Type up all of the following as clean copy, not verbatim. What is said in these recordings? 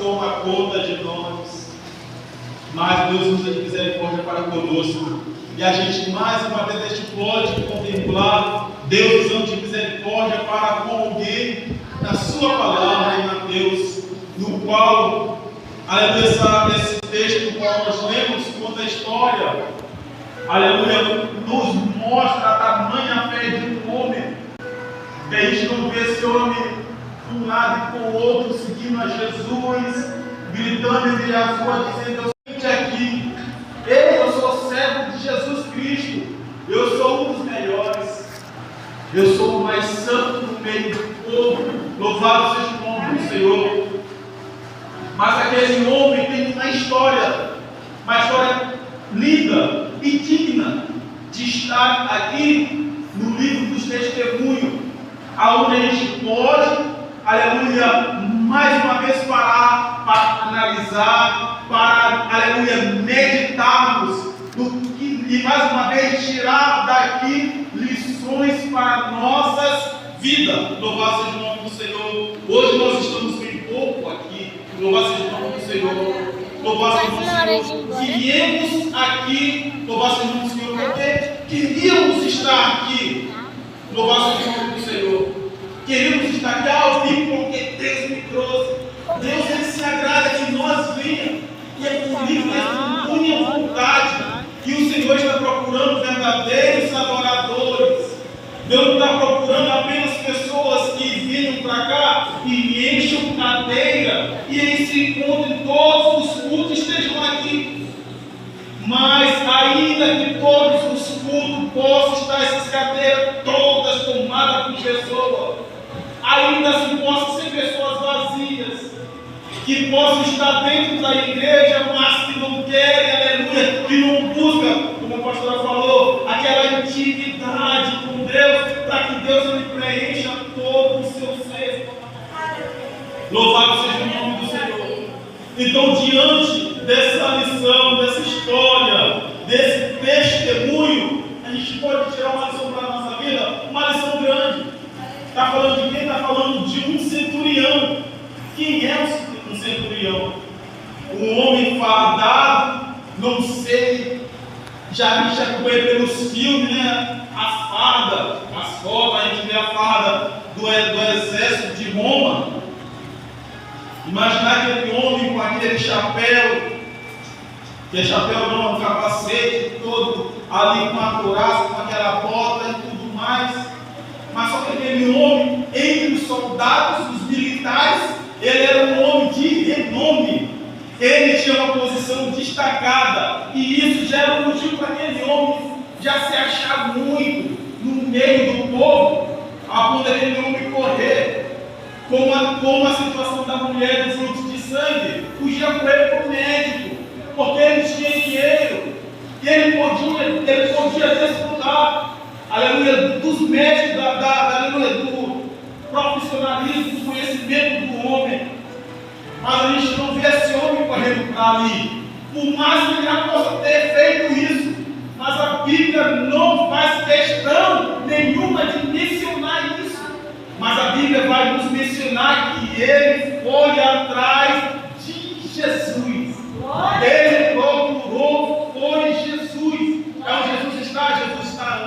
toma conta de nós. Mas Deus usa de misericórdia para conosco. E a gente mais uma vez a gente pode contemplar Deus usando de misericórdia para com alguém na sua palavra em Mateus, no qual, aleluia, esse texto no qual nós lemos conta a história, aleluia, nos mostra a tamanha fé de um homem, que a gente não vê esse homem de um lado e com o outro seguindo a Jesus, gritando entre as ruas, dizendo: eu sou aqui, eu sou servo de Jesus Cristo, eu sou um dos melhores, eu sou o mais santo no meio do povo, louvado seja o nome do Senhor. Mas aquele homem tem uma história linda e digna de estar aqui no livro dos testemunhos, aonde a gente pode, aleluia, mais uma vez parar para analisar, para, aleluia, meditarmos e mais uma vez tirar daqui lições para nossas vidas. Louvado seja o nome do Senhor. Hoje nós estamos bem pouco aqui. Louvado seja o nome do Senhor. Louvado seja o nome do Senhor. Viemos aqui, louvado seja o nome do Senhor, porque queríamos estar aqui. Louvado seja o nome do Senhor. Queríamos estar aqui ao vivo porque Deus me trouxe. Deus, Ele se agrada que nós venhamos. E é por isso que é com minha vontade. E o Senhor está procurando verdadeiros adoradores. Deus não está procurando apenas pessoas que venham para cá e encham cadeira e eles se encontrem todos os cultos estejam aqui. Mas ainda que todos os cultos possam estar essas cadeiras todas tomadas por pessoas, ainda assim possam ser pessoas vazias, que possam estar dentro da igreja, mas que não querem, aleluia, que não buscam, como a pastora falou, aquela intimidade com Deus, para que Deus ele preencha todo o seu ser. Louvado seja o nome do Senhor. Então, diante dessa lição, dessa história, desse testemunho, a gente pode tirar uma lição para a nossa vida, uma lição grande. Está falando de quem? Está falando de um centurião. Quem é um centurião? Um homem fardado, não sei, já acompanhei pelos filmes, né? A farda, as fotos, a gente vê a farda do exército de Roma. Imaginar aquele homem com aquele chapéu, que é chapéu não, um capacete todo ali com a couraça, com aquela bota e tudo mais. Mas só que aquele homem, entre os soldados, os militares, ele era um homem de renome. Ele tinha uma posição destacada. E isso já era um motivo para aquele homem já se achar muito no meio do povo, a ponto daquele homem correr. Como a situação da mulher dos fluxos de sangue, fugia com ele para o médico, porque ele tinha dinheiro. E ele podia desfrutar, aleluia, dos médicos, aleluia, do profissionalismo, do conhecimento do homem. Mas a gente não vê esse homem correndo para ali. Por mais que ele já possa ter feito isso, mas a Bíblia não faz questão nenhuma de mencionar isso. Mas a Bíblia vai nos mencionar que ele foi atrás de Jesus. Ele procurou, foi Jesus. Então Jesus está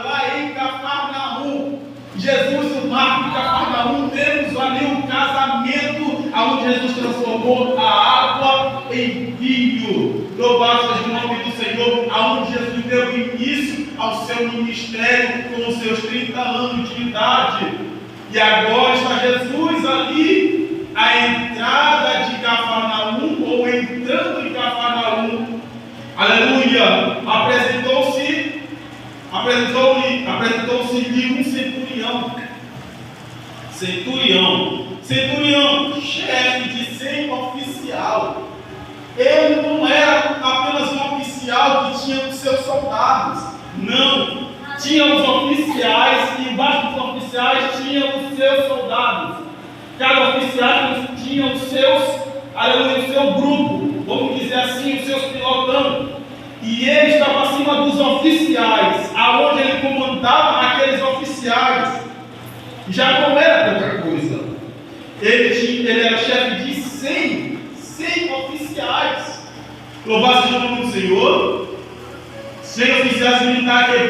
lá em Cafarnaum. Jesus, o marco de Cafarnaum, temos ali um casamento onde Jesus transformou a água em vinho. Louvado seja o nome do Senhor, aonde Jesus deu início ao seu ministério com os seus 30 anos de idade. E agora está Jesus ali, a entrada de Cafarnaum, ou entrando em Cafarnaum. Aleluia! Apresentou-se-lhe um centurião, chefe de 100 oficial. Ele não era apenas um oficial que tinha os seus soldados. Não. Tinha os oficiais e embaixo dos oficiais tinha os seus soldados. Cada oficial tinha os seus, aleluia, o seu grupo, vamos dizer assim, os seus pilotão. E ele estava acima dos oficiais, aonde ele comandava aqueles oficiais. Já não era pouca coisa. Ele era chefe de 100 oficiais. Louvado seja o nome do Senhor. 100 oficiais militares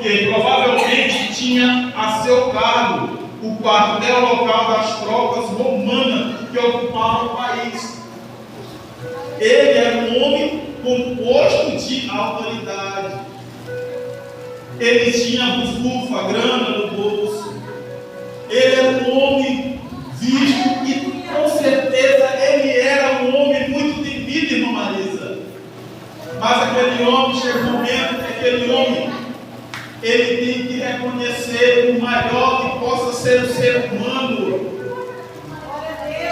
que provavelmente tinha a seu cargo o quartel local das tropas romanas que ocupavam o país. Ele era um homem com posto de autoridade. Ele tinha bufufa, grana no bolso. Ele era um homem visto e com certeza ele era um homem muito temido, irmã Marisa. Mas aquele homem, chega um momento que aquele homem, ele tem que reconhecer o maior que possa ser o ser humano.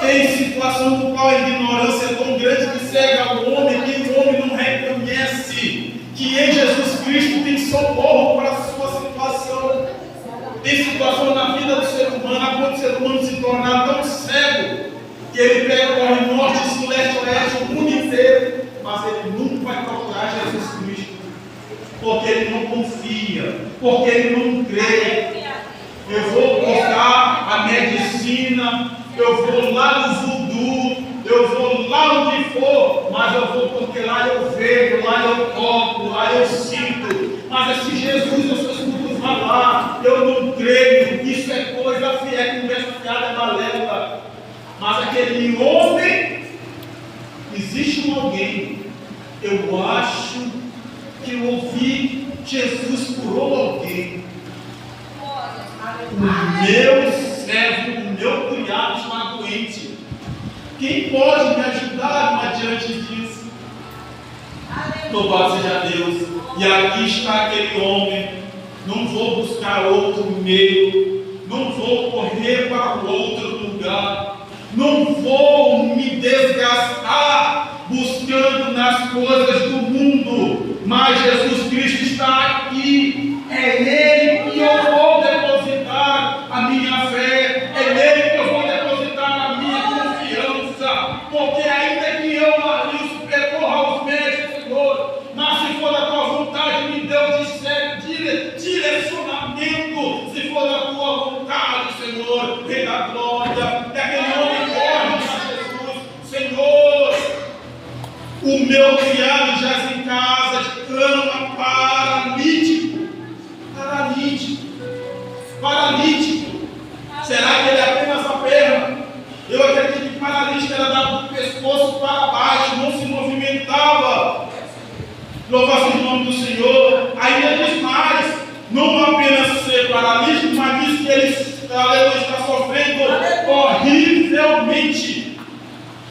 Tem situação no qual a ignorância é tão grande que cega o homem, que o homem não reconhece que em Jesus Cristo tem socorro para a sua situação. Tem situação na vida do ser humano, quando o ser humano se tornar tão cego que ele pega o norte, sul, leste, oeste, o mundo inteiro, mas ele nunca vai procurar Jesus Cristo, porque ele não confia, porque ele não crê. Eu vou buscar a medicina, eu vou lá no voodoo, eu vou lá onde for, mas eu vou porque lá eu vejo, lá eu toco, lá eu sinto. Mas esse Jesus eu só escuto falar, eu não creio, isso é coisa fiel, conversa fiada, é balela. Mas aquele homem, existe um alguém, eu acho que eu ouvi Jesus curou alguém. O meu servo, o meu cunhado está doente. Quem pode me ajudar diante disso? Louvado seja Deus. E aqui está aquele homem. Não vou buscar outro meio. Não vou correr para outro lugar. Não vou me desgastar buscando nas coisas do mundo. Mas Jesus Cristo está aqui. É nele que eu vou depositar a minha fé. É nele que eu vou depositar a minha confiança. Porque ainda que eu, Marlins, percorra os médicos, Senhor, mas se for da tua vontade, me dê direcionamento. Se for da tua vontade, Senhor, Rei da glória, que aquele homem corre para Jesus. Senhor, o meu criado jaz em casa de cama, paralítico. Será que ele é apenas a perna? Eu acredito que paralítico era dado do pescoço para baixo, não se movimentava. Louvado seja o nome do Senhor. Ainda diz mais, não apenas ser paralítico, mas diz que ele está sofrendo horrivelmente.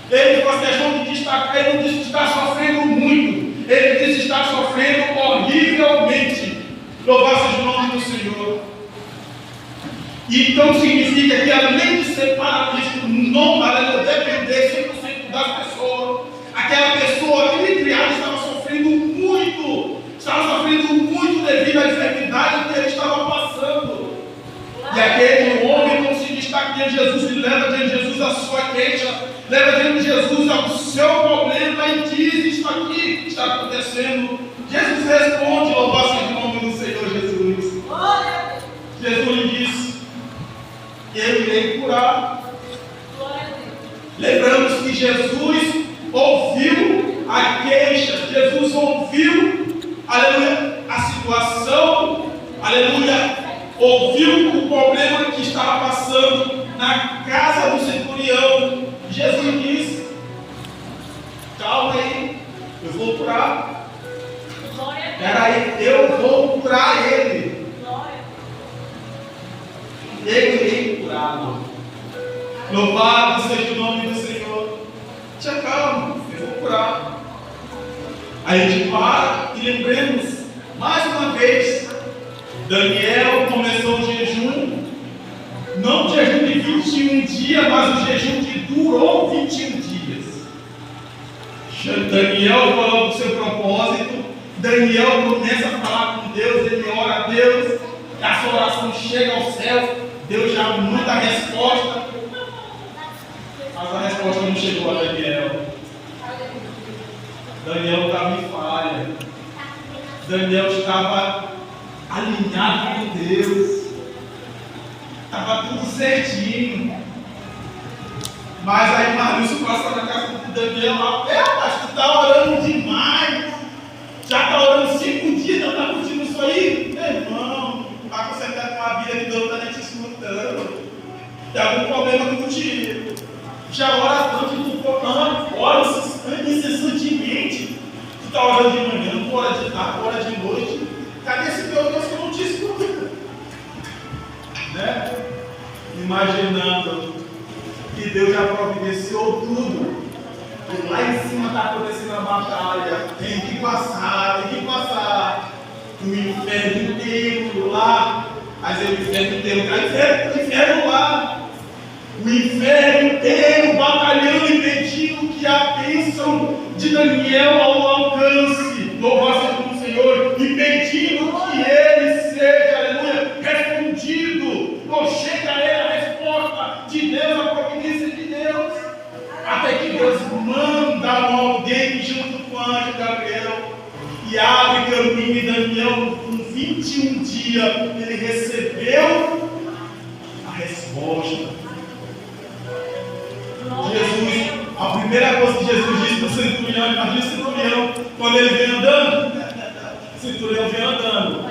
Ele faz questão de destacar, ele não diz que está sofrendo muito, ele diz que está sofrendo horrivelmente. Louvado seja o nome do Senhor. Então significa que além de ser paralítico, não vai depender 100% das pessoas. Aquela pessoa, aquele criado estava sofrendo muito devido à enfermidade que ele estava passando. E aquele homem não se destaca diante de Jesus e leva diante de Jesus a sua queixa, leva diante de Jesus o seu problema e diz: isso aqui está acontecendo. Jesus responde: louvado seja o nome do Senhor Jesus. Jesus lhe disse: eu irei curar. Lembramos que Jesus ouviu a queixa, Jesus ouviu, aleluia, a situação, aleluia, ouviu o problema que estava passando na casa do centurião. Jesus disse: calma aí, eu vou curar. Peraí, eu vou curar ele. Eu irei curá-lo. Louvado seja o nome do Senhor. Te acalma, eu vou curar. Aí a gente para e lembremos mais uma vez: Daniel começou o jejum, não o jejum de 21 dias, mas o jejum que durou 21 dias. Daniel coloca o seu propósito, Daniel começa a falar com Deus, ele ora a Deus, a sua oração chega ao céu. Deus já manda a resposta, mas a resposta não chegou a Daniel. Daniel estava em falha. Daniel estava alinhado com Deus. Estava tudo certinho. Mas aí Maurício passa na casa de Daniel lá, rapaz, tu está orando demais. Já está orando 5 dias, não está curtindo isso aí? Meu irmão, vai concentrar com a Bíblia que Deus está nem te escutando. Tem algum problema contigo? Já ora tanto que tu ora incessantemente. Tu está orando de manhã, tu ora de tarde, tu ora de noite. Cadê esse teu Deus que não te escuta? Né? Imaginando que Deus já providenciou tudo. E lá em cima está acontecendo a batalha. Tem que passar. O inferno inteiro lá. Mas o inferno inteiro, o inferno lá. O inferno inteiro batalhando e pedindo que a bênção de Daniel ao alcance. Louvado seja o Senhor. E pedindo que ele seja, aleluia, respondido. Não chega a ele a resposta de Deus, a providência de Deus. Até que Deus manda alguém junto com o anjo Gabriel e abre caminho. E Daniel, com 21 dias, ele recebeu a resposta. Jesus, a primeira coisa que Jesus disse para o centurião, imagina o centurião, quando ele vem andando, o centurião vem andando,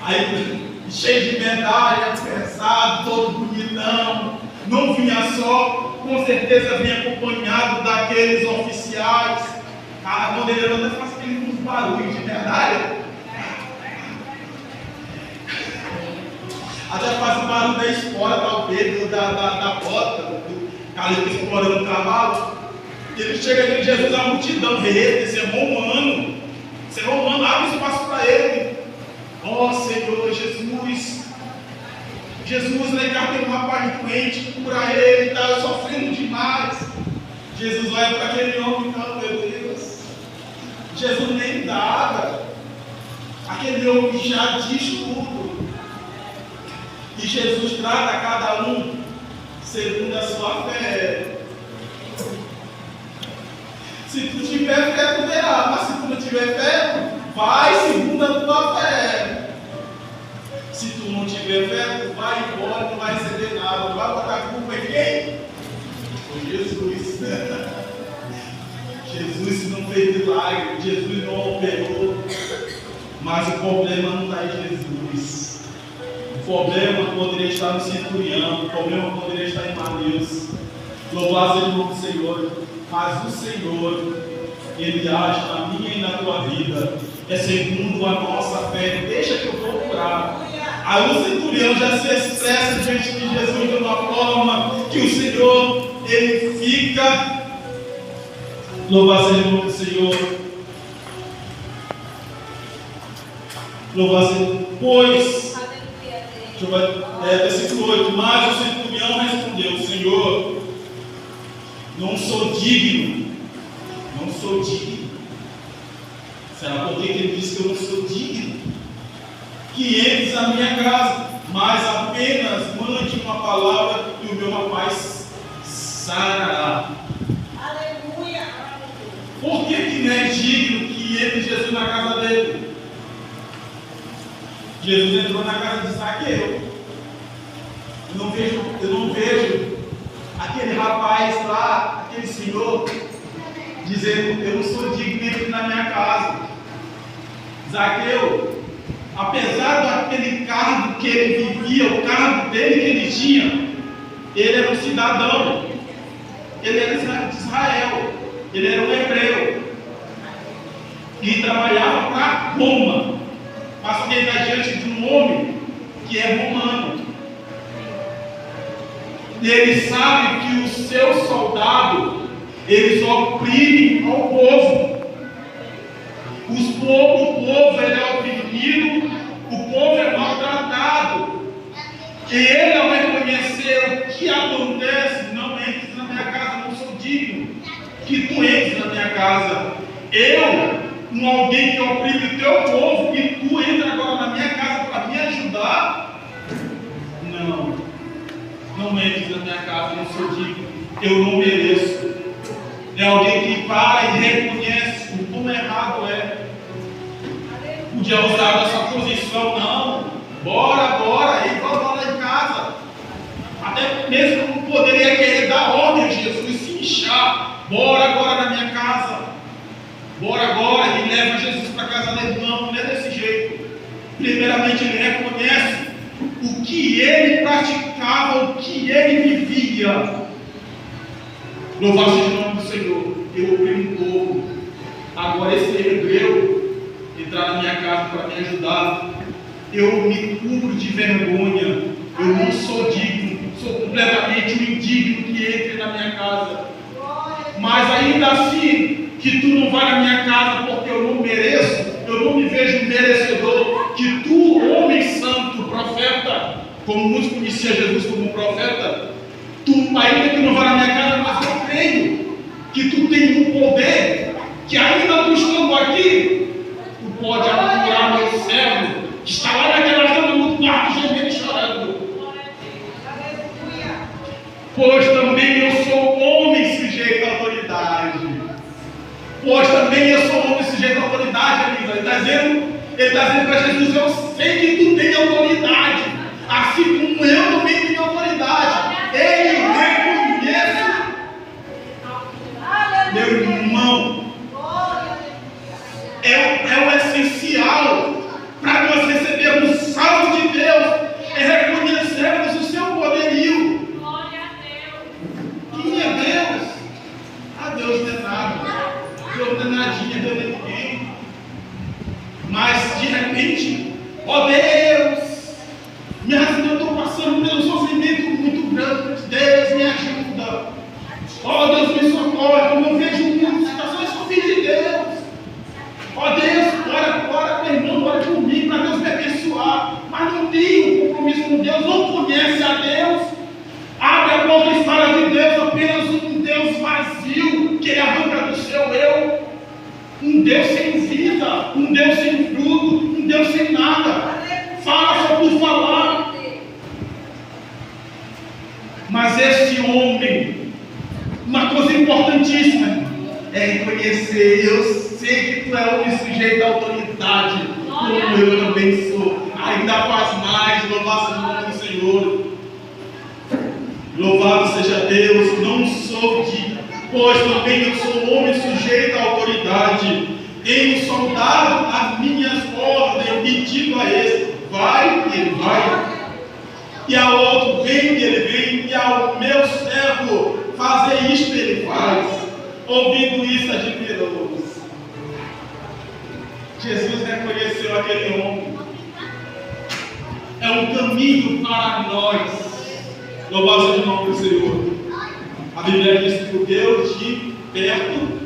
aí cheio de medalha, pesado, todo bonitão, não vinha só, com certeza vinha acompanhado daqueles oficiais. Cara, quando ele anda, faz aqueles barulhos de medalha. Até faz o barulho da espora, talvez, da bota, do cara que explorando o cavalo. E ele chega aqui, Jesus, a multidão, esse é romano. Esse é romano, abre espaço para ele. Ó Senhor Jesus. Jesus, legal, tem um rapaz doente, cura ele, está sofrendo demais. Jesus olha para aquele homem, não, meu Deus. Jesus nem dava. Aquele homem já diz tudo. E Jesus trata cada um segundo a sua fé. Se tu tiver fé, tu verá. Mas se tu não tiver fé, vai segundo a tua fé. Se tu não tiver fé, tu vai embora, não vai receber nada. Tu vai botar a culpa em quem? Foi Jesus. Jesus não fez milagre, Jesus não operou. Mas o problema não está em Jesus. O problema poderia estar no centurião, o problema poderia estar em Mateus. Louvado seja o nome do Senhor. Mas o Senhor, Ele age na minha e na tua vida. É segundo a nossa fé. Deixa que eu vou curar. Aí o centurião já se expressa diante de Jesus de uma forma que o Senhor, Ele fica. Louvado seja o nome do Senhor. Louvado seja. Pois, versículo 8. Mas o centurião respondeu: Senhor, não sou digno. Não sou digno. Será porque ele disse que eu não sou digno? Que entres na minha casa, mas apenas mande uma palavra e o meu rapaz sarará. Aleluia! Por que não é digno que entre Jesus na casa dele? Jesus entrou na casa de Zaqueu. Eu não vejo aquele rapaz lá, aquele senhor, dizendo: eu não sou digno de entrar na minha casa. Zaqueu, apesar daquele cargo que ele vivia, o cargo dele que ele tinha, ele era um cidadão, ele era de Israel, ele era um hebreu, e trabalhava para Roma, mas porque ele está diante de um homem que é romano. Ele sabe que os seus soldados, eles oprimem ao povo. O povo ele é oprimido, o povo é maltratado. E ele, ao reconhecer o que acontece, não entres na minha casa, não sou digno que tu entres na minha casa. Eu, alguém que oprime o teu povo, e tu entra agora na minha casa para me ajudar? Não entres na minha casa, não sou digno, eu não mereço. É alguém que para e reconhece o quão errado é. Podia usar dessa posição, não. Bora, e vamos lá em casa. Até mesmo não poderia querer dar ordem a Jesus, se inchar. bora agora na minha casa, bora agora, e leva Jesus para a casa dele. Não é desse jeito. Primeiramente ele reconhece o que ele praticava, o que ele vivia. Louvado seja o nome do Senhor. Eu oprimo um pouco. Agora esse hebreu entrar na minha casa para me ajudar, eu me cubro de vergonha. Eu não sou digno, sou completamente um indigno que entre na minha casa. Mas ainda assim, que tu não vai na minha casa porque eu não mereço, eu não me vejo merecedor, que tu, homem santo, profeta, como muitos conheciam Jesus como profeta, tu ainda que não vai na minha casa, mas eu creio que tu tem um poder, que ainda tu estando aqui, tu pode curar meu servo, que está lá naquela cama no quarto gemendo e chorando. Pois também eu sou homem sujeito à autoridade. Pois também eu sou homem sujeito à autoridade, Elisa. Ele está dizendo para Jesus: eu sei que tu tem autoridade, assim como eu também tenho autoridade. Ele reconhece, meu irmão, é o essencial para nós recebermos salvo de Deus, é reconhecermos o seu poderio. Quem é Deus? Deus não é nada, Deus não é nadinha, Deus não é ninguém. Mas de repente, ó Deus, eu estou passando por um sofrimento muito grande. Deus me ajuda, ó Deus me socorre. Como eu vejo muitas situações, sou filho de Deus. Ó Deus, ora meu irmão, ora por mim, para Deus me abençoar. Mas não tem um compromisso com Deus, não conhece a Deus. Abre a boca e fala de Deus, apenas um Deus vazio, que ele arranca do seu eu. Um Deus sem vida, um Deus sem fruto, um Deus sem nada. Fala só por falar. Mas esse homem, uma coisa importantíssima, é reconhecer: eu sei que tu é homem sujeito à autoridade, como eu também sou. Ainda faz mais, louvado seja o nome do Senhor. Louvado seja Deus, não sou digno, pois também eu sou homem sujeito à autoridade. Tenho soldado as minhas ordens e digo a esse: vai, ele vai. E ao outro: vem, ele vem. E ao meu servo: fazer isto, ele faz. Ouvindo isso, admirou-se. Jesus reconheceu aquele homem. É um caminho para nós. Louvado seja o nome do Senhor. A Bíblia diz que o Deus de perto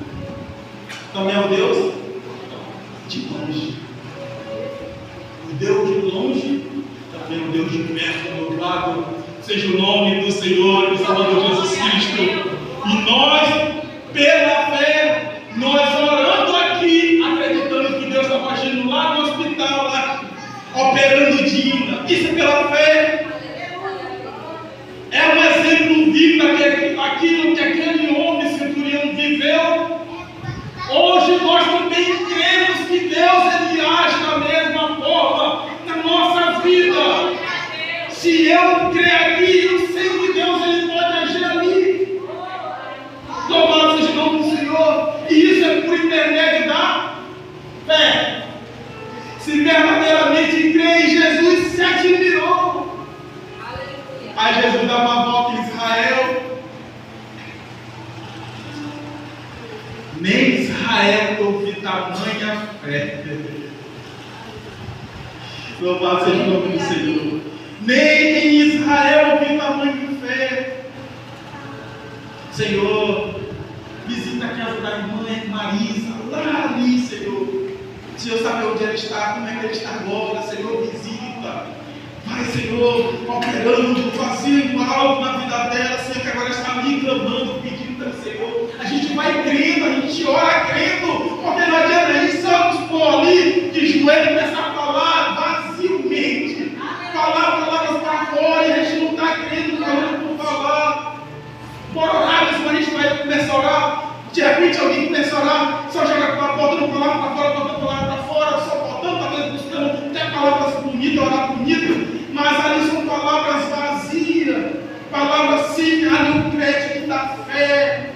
também é o Deus de longe. O Deus de longe também é o Deus de perto. Louvado seja o nome do Senhor e Salvador Jesus Cristo. E nós, pela fé, nós orando aqui, acreditando que Deus está agindo lá no hospital, lá, operando digna. Isso é pela fé. É um exemplo vivo daquilo que aquele homem centurião viveu. Hoje nós também cremos que Deus ele age da mesma forma na nossa vida. Se eu crer aqui, eu sei que Deus ele pode agir ali. Louvado seja o nome do Senhor. E isso é por intermédio da fé. Se verdadeiramente crê em Jesus, se admirou. Aí Jesus dá uma volta em Israel. Nem Israel ouviu tamanha fé. Louvado seja o nome do Senhor. Nem em Israel ouviu tamanha fé. Senhor, visita a casa da irmã Marisa, lá ali, Senhor. O Senhor sabe onde ela está, como é que ela está agora, Senhor, visita. Vai, Senhor, operando, fazendo algo na vida dela, Senhor, que agora está ali clamando, pedindo para o Senhor. A gente vai crendo, a gente ora crendo, porque não adianta a gente só nos pôr ali de joelho e começar a falar vaziomente, falar palavras para fora e a gente não está crendo, falando por falar. Bora orar, mas a gente vai começar a orar. De repente alguém começa a orar, só joga a porta do palavra para fora, botando a palavra para fora, só botando, talvez buscando até palavras bonitas, orar bonito. Mas ali são palavras vazias, palavras sim, ali o crédito da fé.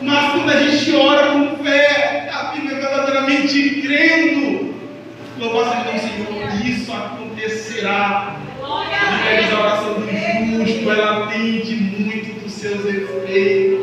Mas quando a gente ora com fé, a Bíblia é verdadeiramente crendo, louvado seja o Senhor, isso acontecerá. A oração do justo, ela atende muito dos seus efeitos.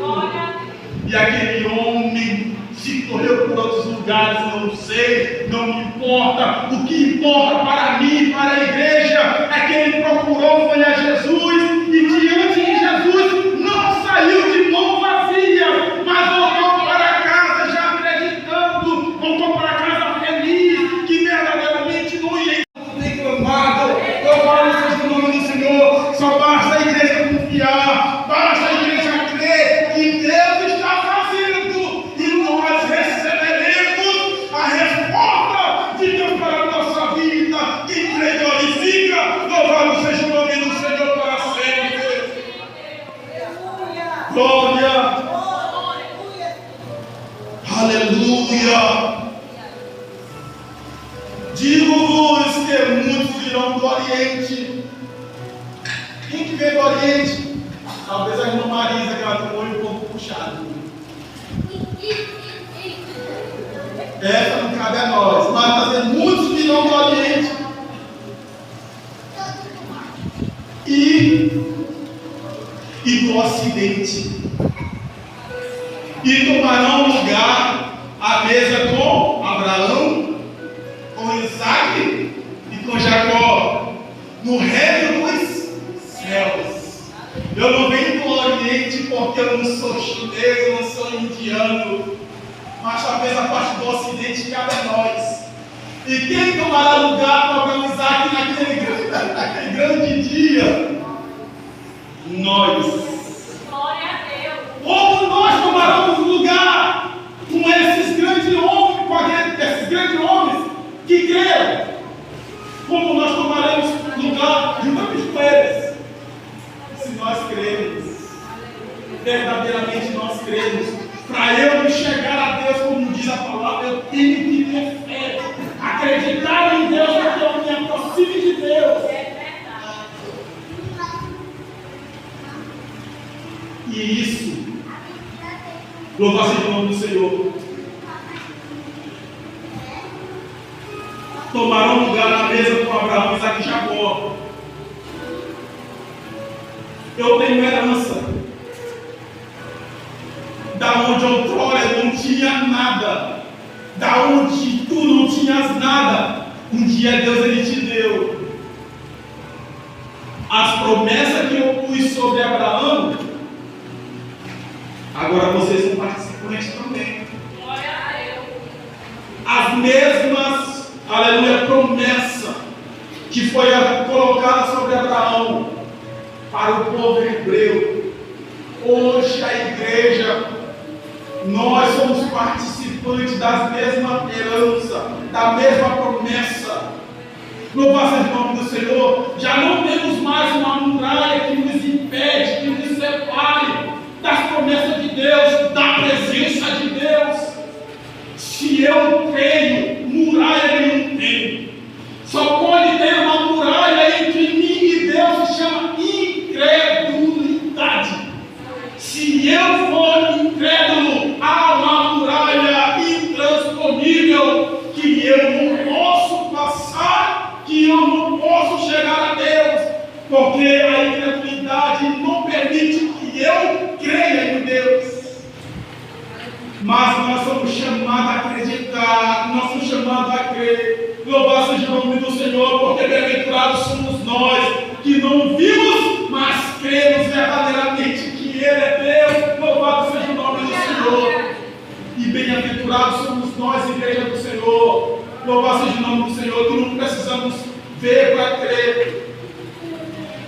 E aquele homem se correu por outros lugares, não sei, não me importa. O que importa para mim, para a igreja, é que ele procurou foi a Jesus, e diante de Jesus não saiu de mão vazia, mas voltou para casa já acreditando, voltou para casa feliz, que verdadeiramente não ia reclamado. Eu falo no nome do Senhor, só basta a igreja confiar, basta a igreja crer que Deus está fazendo, e nós receberemos a resposta de Deus para a nossa vida. Quem crê glorifica, louvado seja o nome do Senhor para sempre. Glória, aleluia. Digo-vos que muitos virão do Oriente. Quem que veio do Oriente? Talvez a irmã Marisa, que ela tem um olho um pouco puxado. Essa não cabe a nós. Mas muitos virão do Oriente. E do Ocidente. E tomarão lugar à mesa com Abraão, com Isaac e com Jacó, no reino dos céus. Eu não venho do Oriente porque eu não sou chinês, eu não sou indiano, mas talvez a parte do Ocidente cabe a nós. E quem tomará lugar com Abraão e Isaac naquele grande dia? Nós. Glória a Deus. Como nós tomaremos lugar com esses grandes homens, que creram? Como nós tomaremos lugar juntamente com eles? Se nós cremos, verdadeiramente nós cremos. Para eu me chegar a Deus, como diz a palavra, eu tenho que ter fé, acreditar em Deus, para que eu me aproxime de Deus. E isso, louvado seja o nome do Senhor, tomarão lugar na mesa com Abraão, Isaac e Jacó. Eu tenho herança, da onde outrora eu não tinha nada, da onde tu não tinhas nada, um dia Deus ele te deu. As promessas que eu pus sobre Abraão, agora vocês são participantes também. Glória a Deus. As mesmas, aleluia, promessa que foi colocada sobre Abraão para o povo hebreu. Hoje a igreja, nós somos participantes das mesmas heranças, da mesma promessa. Louvado seja o nome do Senhor. Já não temos mais uma muralha que nos impede, que nos separe das promessas de Deus, da presença de Deus. Se eu tenho, muralha eu não tenho. Só pode ter uma muralha entre mim e Deus, se chama incredulidade. Se eu for incrédulo, há uma muralha intransponível que eu não posso passar, que eu não posso chegar a Deus, porque a incredulidade não permite que eu creia em Deus. Mas nós somos chamados a acreditar, nós somos chamados a crer. Louvado seja o nome do Senhor, porque bem-aventurados somos nós, que não vimos, mas cremos verdadeiramente que Ele é Deus. Louvado seja o nome do Senhor. E bem-aventurados somos nós, igreja do Senhor. Louvado seja o nome do Senhor, que não precisamos ver para crer.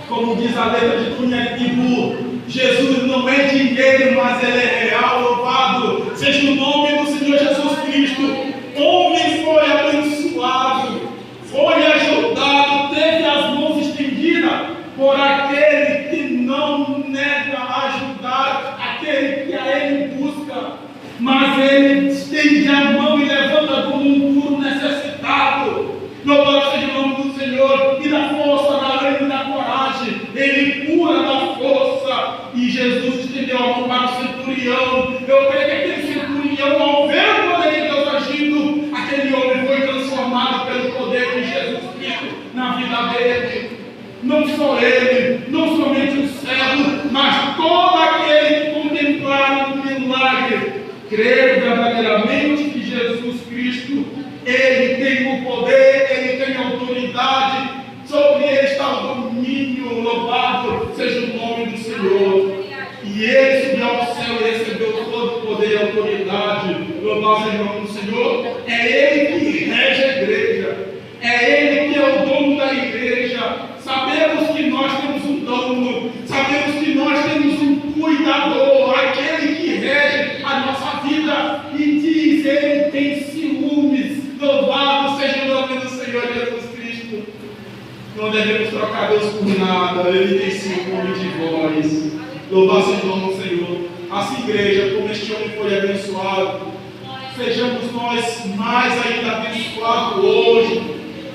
Como diz a letra de Cunha Ibu, Jesus não é dinheiro, mas Ele é real. Louvado seja o nome do Senhor Jesus Cristo. Homem foi abençoado, foi ajudado, teve as mãos estendidas por aquele que não nega ajudar, aquele que a Ele busca, mas Ele estende a mão e levanta como um puro necessitado. Louvado seja o nome do Senhor, e da força, da lei e da coragem, Ele cura da força. E Jesus estendeu a mão para o centurião. Eu creio Creio verdadeiramente que Jesus Cristo, Ele tem o poder, Ele tem a autoridade, sobre Ele está o domínio, louvado seja o nome do Senhor. E Ele subiu ao céu e recebeu todo o poder e autoridade, louvado seja o nome do Senhor. É Ele que rege a igreja, é Ele que é o dono da igreja. Sabemos que nós temos um dono, sabemos que nós temos um cuidador, aquele que rege a nossa vida, e diz: Ele tem ciúmes. Louvado seja o nome do Senhor Jesus Cristo. Não devemos trocar Deus por nada, Ele tem ciúme de vós. Louvado seja o nome do Senhor. Assim, igreja, como este homem foi abençoado, sejamos nós mais ainda abençoados hoje,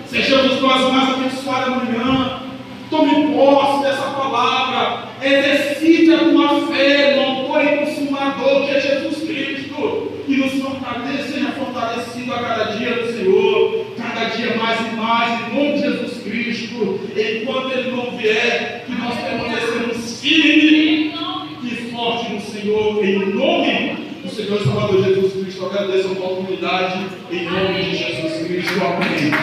sejamos nós mais abençoados amanhã. Tome posse dessa palavra, exercite a tua fé no autor e consumador que é Jesus Cristo, e nos fortaleça, seja fortalecido a cada dia do Senhor, cada dia mais e mais, em nome de Jesus Cristo. Enquanto Ele não vier, que nós permanecemos firmes e fortes no Senhor, em nome do Senhor Salvador Jesus Cristo. Eu agradeço a oportunidade, em nome de Jesus Cristo. Amém.